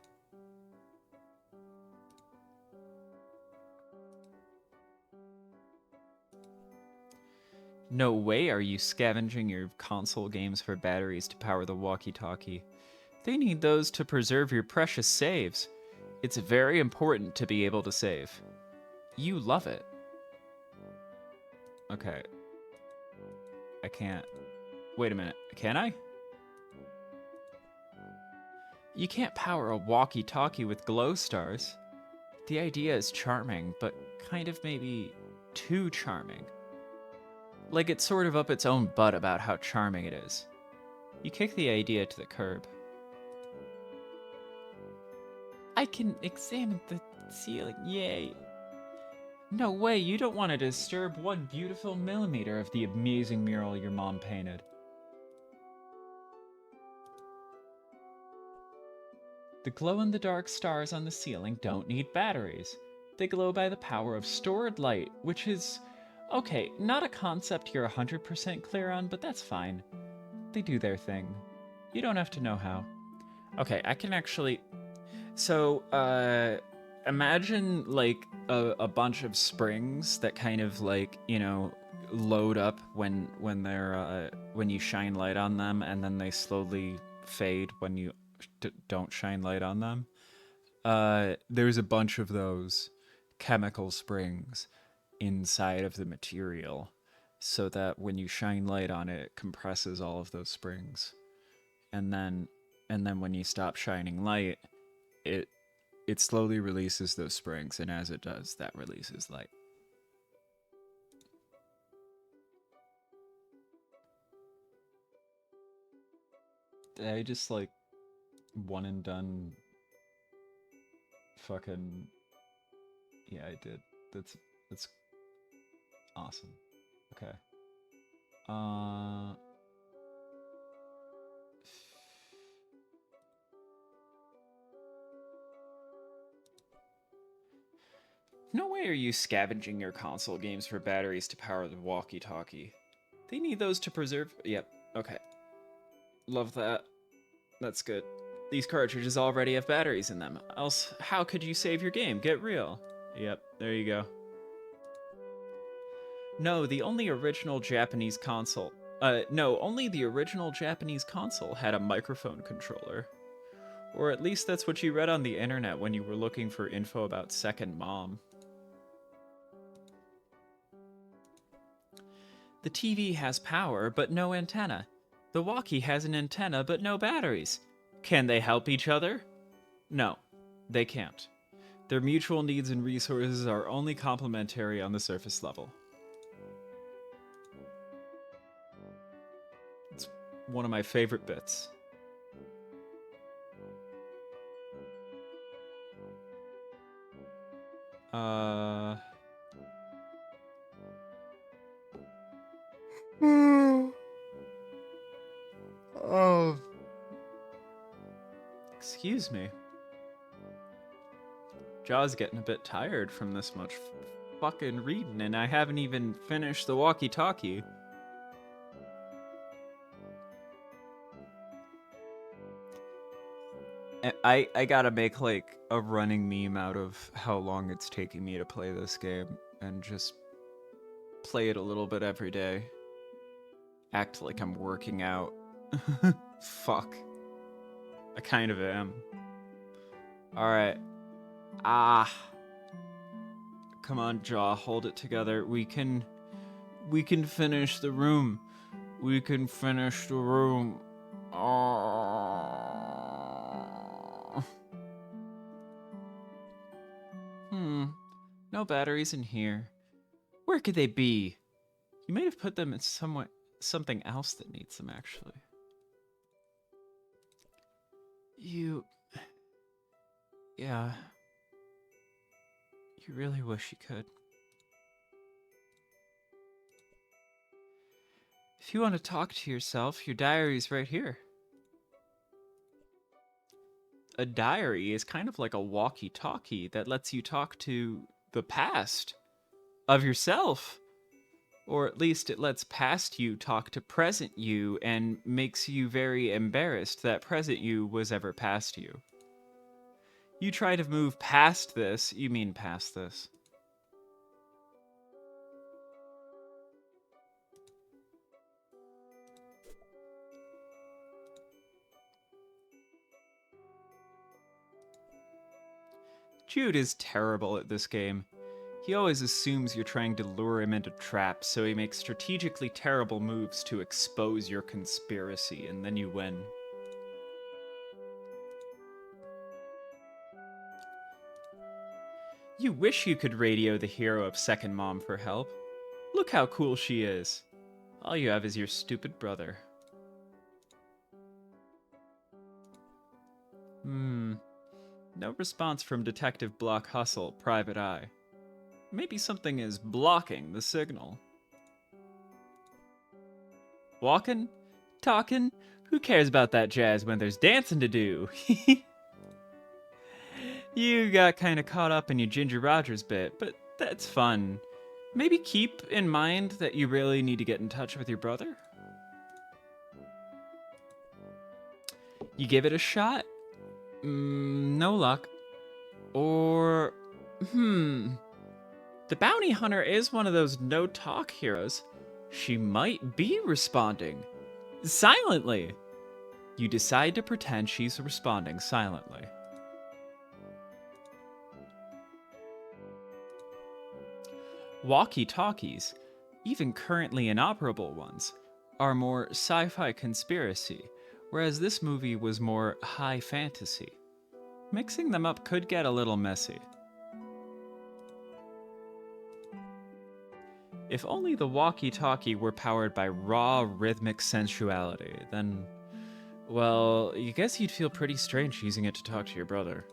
Speaker 1: No way are you scavenging your console games for batteries to power the walkie-talkie. They need those to preserve your precious saves. It's very important to be able to save. You love it. Okay. I can't. Wait a minute. Can I? You can't power a walkie-talkie with glow stars. The idea is charming, but kind of maybe too charming. Like it's sort of up its own butt about how charming it is. You kick the idea to the curb. I can examine the ceiling, yay. No way, you don't want to disturb one beautiful millimeter of the amazing mural your mom painted. The glow-in-the-dark stars on the ceiling don't need batteries. They glow by the power of stored light, which is... Okay, not a concept you're 100% clear on, but that's fine. They do their thing. You don't have to know how. Okay, I can actually... So, imagine, like, a bunch of springs that kind of, like, you know, load up when they're, when you shine light on them, and then they slowly fade when you don't shine light on them. There's a bunch of those chemical springs inside of the material, so that when you shine light on it, it compresses all of those springs. And then when you stop shining light, it slowly releases those springs, and as it does, that releases light. Did I just like one and done fucking... Yeah, I did. That's awesome. Okay. No way are you scavenging your console games for batteries to power the walkie-talkie. They need those to preserve... Yep, okay. Love that. That's good. These cartridges already have batteries in them. Else, how could you save your game? Get real. Yep, there you go. No, the only original Japanese console... only the original Japanese console had a microphone controller. Or at least that's what you read on the internet when you were looking for info about Second Mom. The TV has power, but no antenna. The walkie has an antenna, but no batteries. Can they help each other? No, they can't. Their mutual needs and resources are only complementary on the surface level. It's one of my favorite bits.
Speaker 2: Oh.
Speaker 1: Excuse me. Jaw's getting a bit tired from this much fucking reading, and I haven't even finished the walkie-talkie. I gotta make like a running meme out of how long it's taking me to play this game and just play it a little bit every day. Act like I'm working out. Fuck. I kind of am. Alright. Ah. Come on, Jaw, hold it together. We can finish the room. We can finish the room. No batteries in here. Where could they be? You may have put them in something else that needs them, actually. Yeah. You really wish you could. If you want to talk to yourself, your diary's right here. A diary is kind of like a walkie-talkie that lets you talk to the past of yourself. Or at least it lets past you talk to present you and makes you very embarrassed that present you was ever past you. You try to move past this, you mean past this. Jude is terrible at this game. He always assumes you're trying to lure him into traps, so he makes strategically terrible moves to expose your conspiracy, and then you win. You wish you could radio the hero of Second Mom for help. Look how cool she is. All you have is your stupid brother. No response from Detective Block Hustle, Private Eye. Maybe something is blocking the signal. Walking? Talking? Who cares about that jazz when there's dancing to do? You got kind of caught up in your Ginger Rogers bit, but that's fun. Maybe keep in mind that you really need to get in touch with your brother. You give it a shot? No luck. Or, the bounty hunter is one of those no-talk heroes. She might be responding. Silently. You decide to pretend she's responding silently. Walkie-talkies, even currently inoperable ones, are more sci-fi conspiracy, whereas this movie was more high fantasy. Mixing them up could get a little messy. If only the walkie-talkie were powered by raw rhythmic sensuality, then, well, you guess you'd feel pretty strange using it to talk to your brother.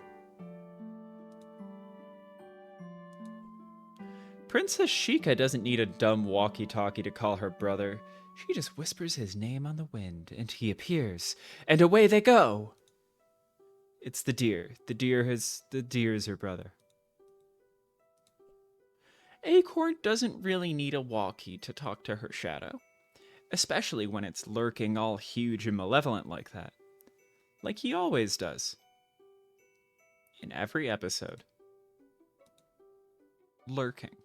Speaker 1: Princess Sheikah doesn't need a dumb walkie-talkie to call her brother. She just whispers his name on the wind, and he appears, and away they go! It's the deer. The deer is her brother. Acorn doesn't really need a walkie to talk to her shadow, especially when it's lurking all huge and malevolent like that. Like he always does. In every episode. Lurking.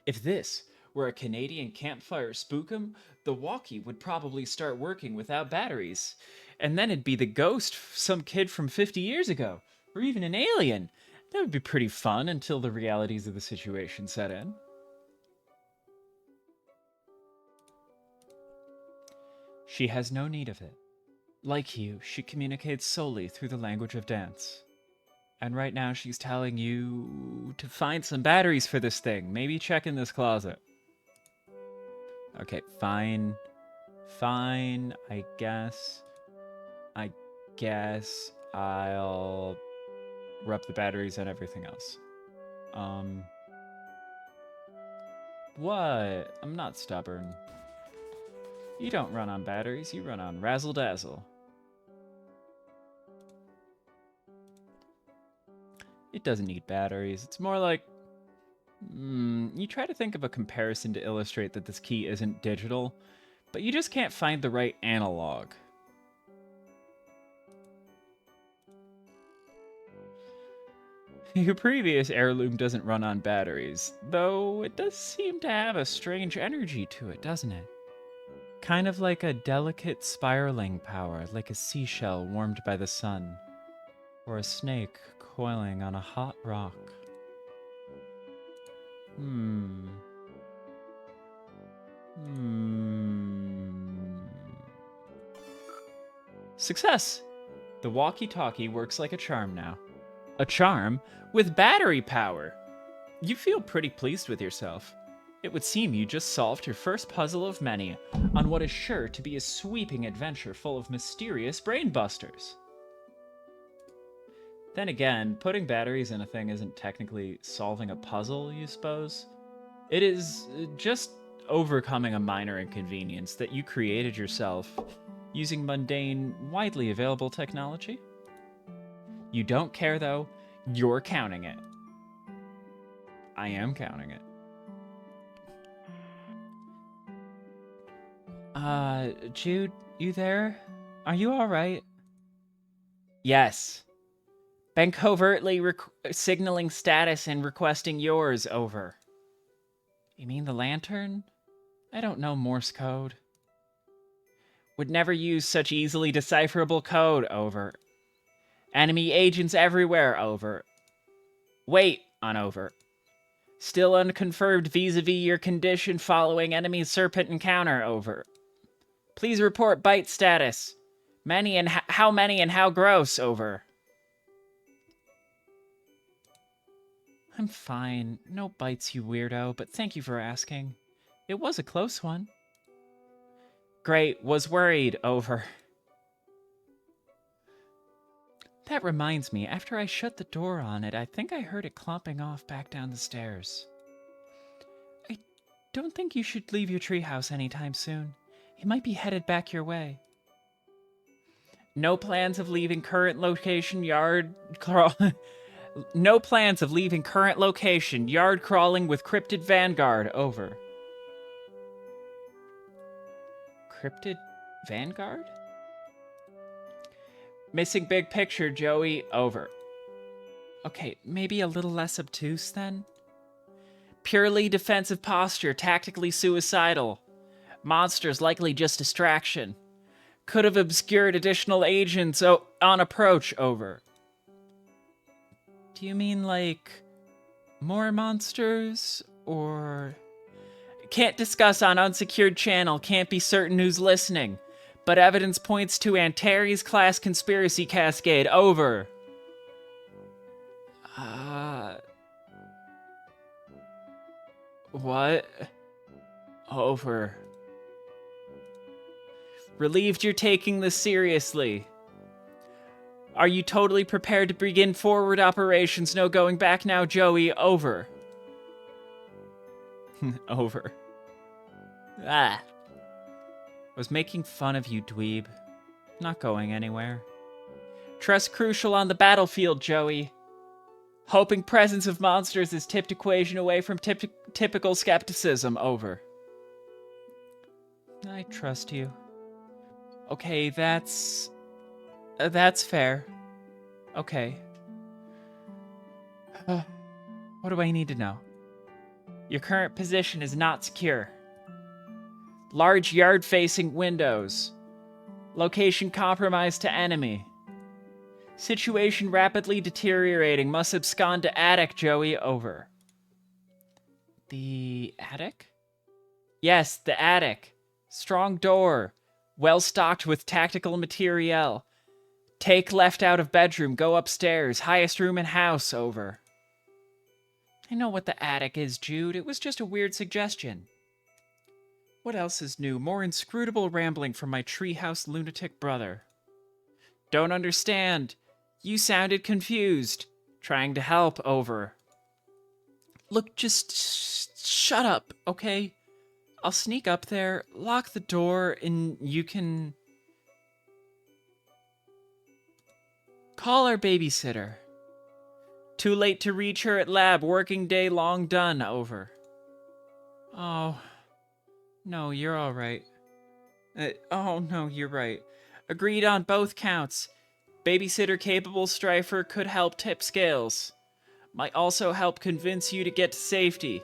Speaker 1: If this were a Canadian campfire spookum, the walkie would probably start working without batteries. And then it'd be the ghost of some kid from 50 years ago, or even an alien. That would be pretty fun until the realities of the situation set in. She has no need of it. Like you, she communicates solely through the language of dance. And right now she's telling you to find some batteries for this thing. Maybe check in this closet. Okay, fine. Fine, I guess I'll rep the batteries and everything else. What? I'm not stubborn. You don't run on batteries, you run on razzle-dazzle. It doesn't need batteries. It's more like... you try to think of a comparison to illustrate that this key isn't digital, but you just can't find the right analog. Your previous heirloom doesn't run on batteries, though it does seem to have a strange energy to it, doesn't it? Kind of like a delicate spiraling power, like a seashell warmed by the sun, or a snake coiling on a hot rock. Success! The walkie-talkie works like a charm now. A charm with battery power! You feel pretty pleased with yourself. It would seem you just solved your first puzzle of many on what is sure to be a sweeping adventure full of mysterious brainbusters. Then again, putting batteries in a thing isn't technically solving a puzzle, you suppose? It is just overcoming a minor inconvenience that you created yourself using mundane, widely available technology. You don't care, though. You're counting it. I am counting it. Jude, you there? Are you alright? Yes. Been covertly signaling status and requesting yours, over. You mean the lantern? I don't know Morse code. Would never use such easily decipherable code, over. Enemy agents everywhere, over. Wait, on over. Still unconfirmed vis-a-vis your condition following enemy serpent encounter, over. Please report bite status. Many and how many and how gross, over. I'm fine. No bites, you weirdo, but thank you for asking. It was a close one. Great, was worried, over. That reminds me, after I shut the door on it, I think I heard it clomping off back down the stairs. I don't think you should leave your treehouse anytime soon. He might be headed back your way. No plans of leaving current location, yard crawl... No plans of leaving current location, yard crawling with cryptid vanguard, over. Cryptid vanguard? Missing big picture, Joey, over. Okay, maybe a little less obtuse then? Purely defensive posture, tactically suicidal. Monsters likely just distraction. Could have obscured additional agents on approach, over. Do you mean like more monsters, or... Can't discuss on unsecured channel, can't be certain who's listening. But evidence points to Antares class conspiracy cascade, over. What? Over. Relieved you're taking this seriously. Are you totally prepared to begin forward operations? No going back now, Joey, over. Over. I was making fun of you, dweeb. Not going anywhere. Trust crucial on the battlefield, Joey. Hoping presence of monsters is tipped equation away from typical skepticism, over. I trust you. Okay, that's fair. Okay. What do I need to know? Your current position is not secure. Large yard-facing windows. Location compromised to enemy. Situation rapidly deteriorating. Must abscond to attic, Joey, over. The attic? Yes, the attic. Strong door. Well stocked with tactical materiel. Take left out of bedroom, go upstairs. Highest room in house, over. I know what the attic is, Jude. It was just a weird suggestion. What else is new? More inscrutable rambling from my treehouse lunatic brother. Don't understand. You sounded confused. Trying to help, over. Look, just shut up, okay? I'll sneak up there, lock the door, and you can... call our babysitter. Too late to reach her at lab. Working day long done. Over. Oh. No, you're all right. Oh, no, you're right. Agreed on both counts. Babysitter capable strifer could help tip scales. Might also help convince you to get to safety.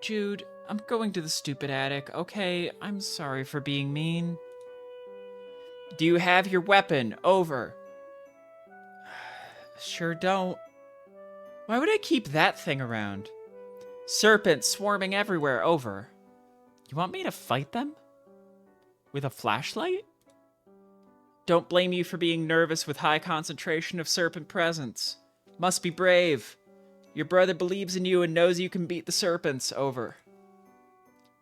Speaker 1: Jude, I'm going to the stupid attic, okay? I'm sorry for being mean. Do you have your weapon? Over. Sure don't. Why would I keep that thing around? Serpents swarming everywhere. Over. You want me to fight them? With a flashlight? Don't blame you for being nervous with high concentration of serpent presence. Must be brave. Your brother believes in you and knows you can beat the serpents. Over.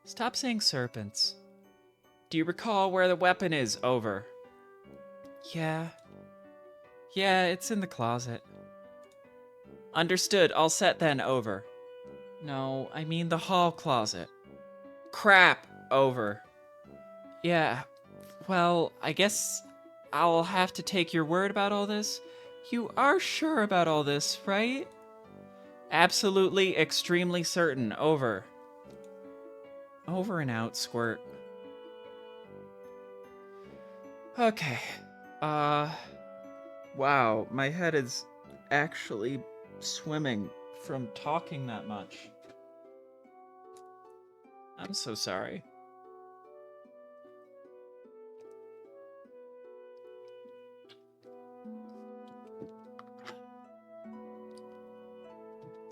Speaker 1: Stop saying serpents. Do you recall where the weapon is? Over. Yeah. Yeah, it's in the closet. Understood. All set then. Over. No, I mean the hall closet. Crap. Over. Yeah. Well, I guess I'll have to take your word about all this. You are sure about all this, right? Absolutely, extremely certain. Over. Over and out, Squirt. Okay. Wow, my head is actually swimming from talking that much. I'm so sorry.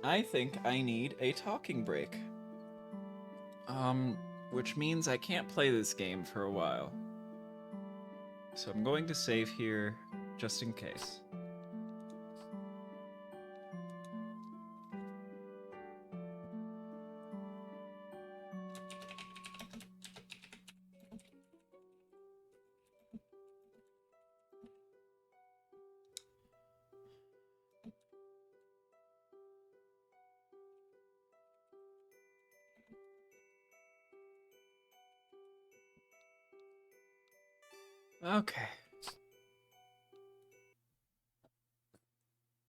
Speaker 1: I think I need a talking break. Which means I can't play this game for a while. So I'm going to save here, just in case. Okay.